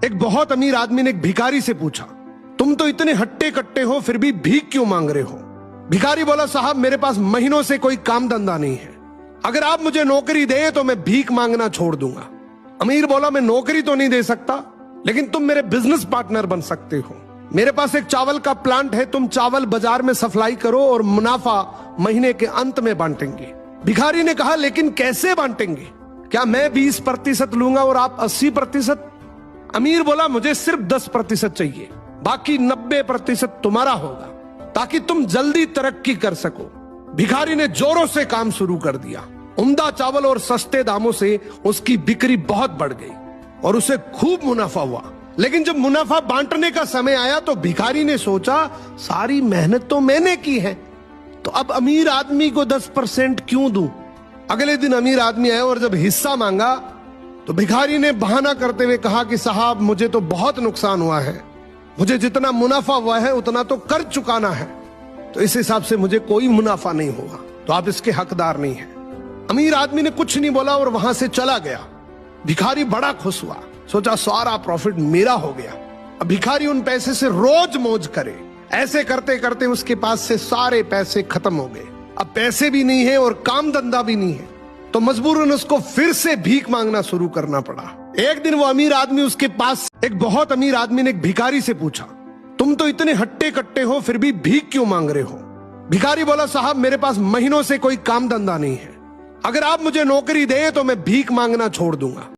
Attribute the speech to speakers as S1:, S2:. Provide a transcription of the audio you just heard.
S1: एक बहुत अमीर आदमी ने एक भिखारी से पूछा, तुम तो इतने हट्टे कट्टे हो फिर भी भीख क्यों मांग रहे हो? भिखारी बोला, साहब मेरे पास महीनों से कोई काम धंधा नहीं है, अगर आप मुझे नौकरी दे तो मैं भीख मांगना छोड़ दूंगा। अमीर बोला, मैं नौकरी तो नहीं दे सकता, लेकिन तुम मेरे बिजनेस पार्टनर बन सकते हो। मेरे पास एक चावल का प्लांट है, तुम चावल बाजार में सप्लाई करो और मुनाफा महीने के अंत में बांटेंगे। भिखारी ने कहा, लेकिन कैसे बांटेंगे? क्या मैं 20% लूंगा और आप 80%? अमीर बोला, मुझे सिर्फ 10% चाहिए, बाकी 90% तुम्हारा होगा, ताकि तुम जल्दी तरक्की कर सको। भिखारी ने जोरों से काम शुरू कर दिया। उम्दा चावल और सस्ते दामों से उसकी बिक्री बहुत बढ़ गई और उसे खूब मुनाफा हुआ। लेकिन जब मुनाफा बांटने का समय आया तो भिखारी ने सोचा, सारी मेहनत तो मैंने की है, तो अब अमीर आदमी को 10% क्यों दूं? अगले दिन अमीर आदमी आया और जब हिस्सा मांगा तो भिखारी ने बहाना करते हुए कहा कि साहब मुझे तो बहुत नुकसान हुआ है, मुझे जितना मुनाफा हुआ है उतना तो कर्ज चुकाना है, तो इस हिसाब से मुझे कोई मुनाफा नहीं होगा, तो आप इसके हकदार नहीं हैं। अमीर आदमी ने कुछ नहीं बोला और वहां से चला गया। भिखारी बड़ा खुश हुआ, सोचा सारा प्रॉफिट मेरा हो गया। अब भिखारी उन पैसे से रोज मौज करे। ऐसे करते करते उसके पास से सारे पैसे खत्म हो गए। अब पैसे भी नहीं है और काम धंधा भी नहीं है, तो मजबूरन उसको फिर से भीख मांगना शुरू करना पड़ा। एक दिन वो अमीर आदमी उसके पास, एक बहुत अमीर आदमी ने एक भिखारी से पूछा, तुम तो इतने हट्टे कट्टे हो फिर भी भीख क्यों मांग रहे हो? भिखारी बोला, साहब मेरे पास महीनों से कोई काम धंधा नहीं है, अगर आप मुझे नौकरी दे तो मैं भीख मांगना छोड़ दूंगा।